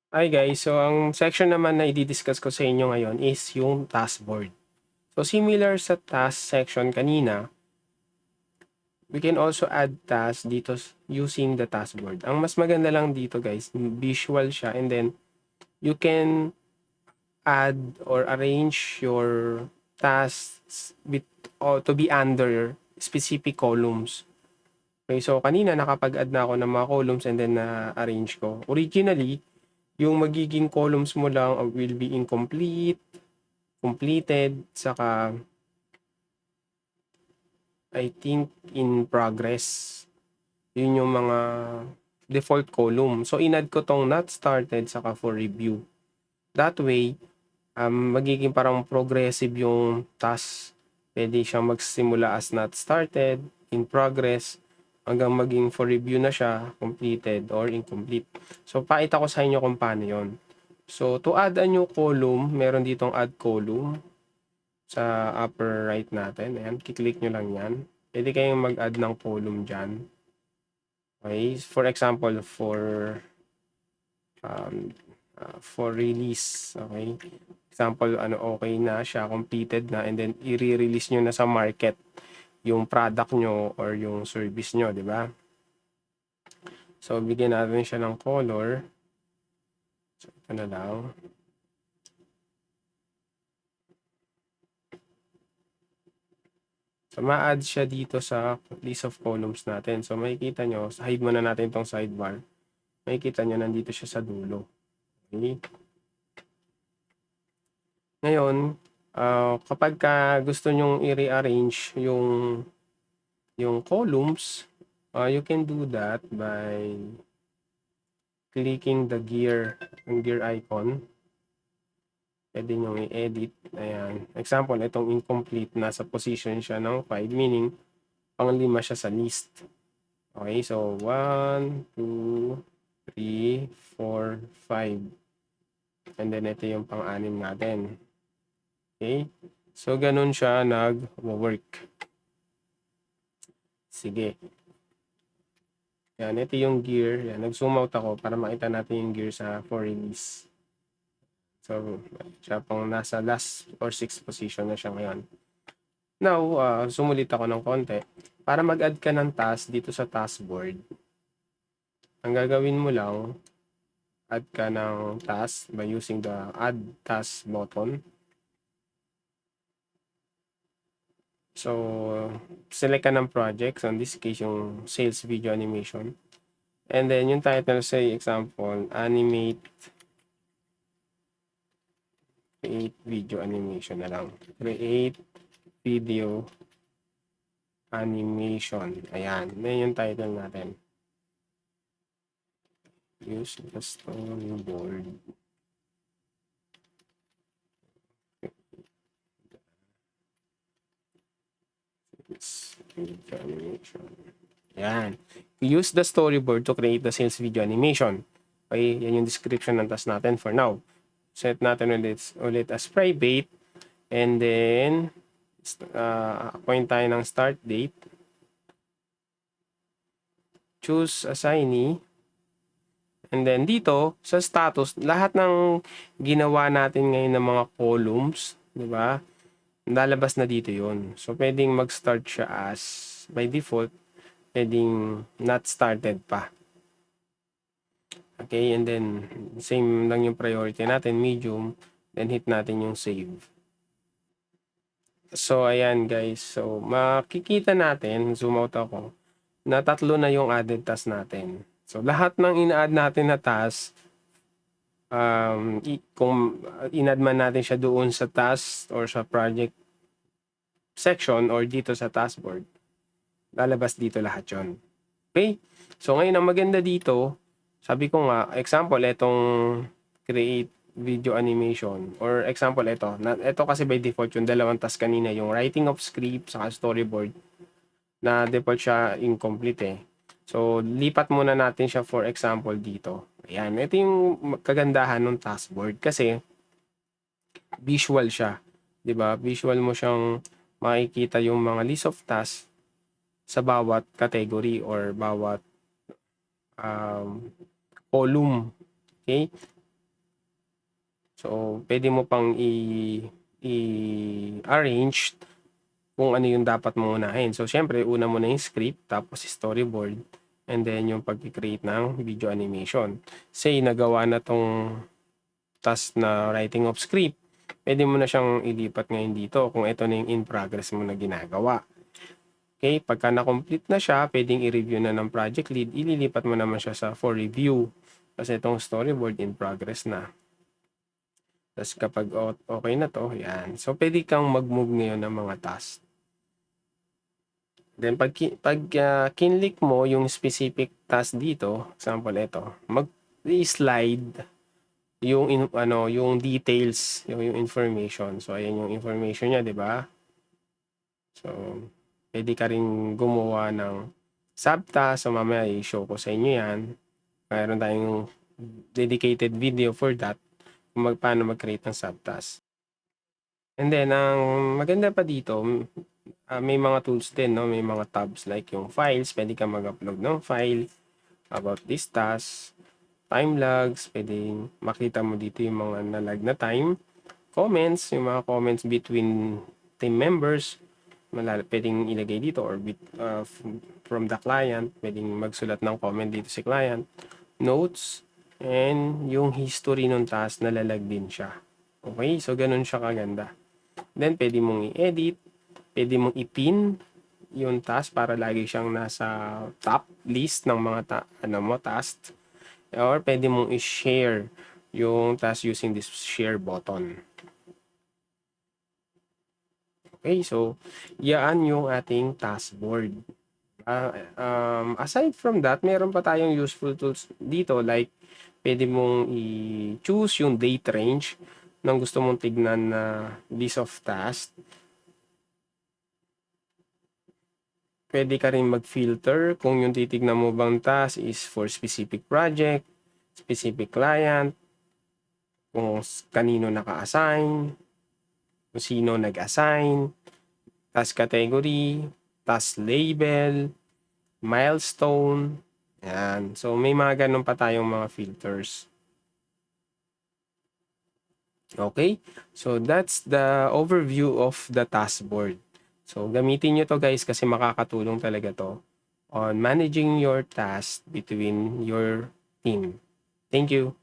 Hi guys, so ang section naman na i-discuss ko sa inyo ngayon is yung taskboard. So similar sa task section kanina, we can also add tasks dito using the taskboard. Ang mas maganda lang dito guys, visual siya and then you can add or arrange your tasks to be under specific columns. Okay, so kanina nakapag-add na ako ng mga columns and then na-arrange ko. Originally, yung magiging columns mo lang will be incomplete, completed, saka I think in progress. Yun yung mga default column. So, in-add ko tong not started saka for review. That way, magiging parang progressive yung task. Pwede siyang magsimula as not started, in progress, hanggang maging for review na siya, completed or incomplete. So, pakita ko sa inyo kung paano yon. So, to add a new column, meron ditong add column sa upper right natin. Ayan, kiklik nyo lang yan. Pwede kayong mag-add ng column dyan. Okay, for example, um, for release. Okay, example, okay na siya, completed na, and then i-release nyo na sa market yung product nyo or yung service nyo, di ba? So, bigyan natin siya ng color. So, ito na lang. So, ma-add siya dito sa list of columns natin. So, makikita nyo, hide muna natin itong sidebar. Makikita nyo, nandito siya sa dulo. Okay. Ngayon, kapag gusto nyong i-rearrange yung columns, you can do that by clicking the gear icon. Pwede nyo i-edit. Ayan. Example, itong incomplete, nasa position siya ng 5, meaning pang-5 siya sa list. Okay, so 1, 2, 3, 4, 5. And then ito yung pang-6 natin. Okay, so ganun siya nag-work. Sige. Yan, ito yung gear. Yan, nag-zoom out ako para makita natin yung gear sa for release. So, siya pang nasa last or 6th position na siya ngayon. Now, sumulit ako ng konti. Para mag-add ka ng task dito sa taskboard, ang gagawin mo lang, add ka ng task by using the add task button. So, select ka ng project. So, in this case, yung sales video animation. And then, yung title, say, example, create video animation na lang. Create video animation. Ayan. Yan yung title natin. Use the storyboard. Video animation. Ayan. Use the storyboard to create the sales video animation. Okay, yan yung description ng task natin for now. Set natin ulit as private. And then, appoint tayo ng start date. Choose assignee. And then dito, sa status, lahat ng ginawa natin ngayon ng mga columns, di ba? Lalabas na dito yon. So, pwedeng mag-start siya as, by default, pwedeng not started pa. Okay, and then, same lang yung priority natin, medium, then hit natin yung save. So, ayan guys. So, makikita natin, zoom out ako, na 3 na yung added task natin. So, lahat ng ina-add natin na task, kung in-add man natin siya doon sa task or sa project section or dito sa taskboard, lalabas dito lahat yon. Okay? So, ngayon ang maganda dito, sabi ko nga, example, itong create video animation or example, ito kasi by default yung dalawang task kanina, yung writing of script sa storyboard, na default siya incomplete eh. So, lipat muna natin siya for example dito. Ayan, ito yung kagandahan ng taskboard kasi visual siya. 'Di ba? Visual mo siyang makikita yung mga list of tasks sa bawat category or bawat column. Okay? So, pwede mo pang i-arrange kung ano yung dapat mong unahin. So, syempre, una mo na yung script, tapos storyboard, and then yung pag-create ng video animation. Say, nagawa na tong task na writing of script, pwede mo na siyang ilipat ngayon dito kung ito na yung in progress mo na ginagawa. Okay, pagka na-complete na siya, pwedeng i-review na ng project lead, ililipat mo naman siya sa for review. Kasi itong storyboard in progress na. Tapos kapag okay na to, yan. So, pwede kang mag-move ngayon ng mga task. Then, pag kinlik mo yung specific task dito, example ito, mag-slide yung yung details, yung information. So, ayan yung information niya, di ba? So, pwede ka rin gumawa ng subtask. So, mamaya i-show ko sa inyo yan. Mayroon tayong dedicated video for that kung paano mag-create ng subtask. And then, ang maganda pa dito, may mga tools din, no? May mga tabs like yung files. Pwede ka mag-upload ng file about this task. Time logs. Pwede makita mo dito yung mga nalag na time. Comments. Yung mga comments between team members. Pwedeng ilagay dito or from the client. Pwedeng magsulat ng comment dito si client. Notes. And yung history ng task, nalalag din siya. Okay? So, ganun siya kaganda. Then, pwede mong i-edit. Pwede mong i-pin yung task para lagi siyang nasa top list ng mga task. Or pwede mong i-share yung task using this share button. Okay, so yan yung ating task board. Aside from that, meron pa tayong useful tools dito like pwede mong i-choose yung date range ng gusto mong tignan na list of tasks. Pwede ka rin mag-filter kung yung titignan mo bang task is for specific project, specific client, kung kanino naka-assign, kung sino nag-assign, task category, task label, milestone. Yan. So, may mga ganun pa tayong mga filters. Okay? So, that's the overview of the task board. So, gamitin nyo to guys kasi makakatulong talaga to on managing your task between your team. Thank you.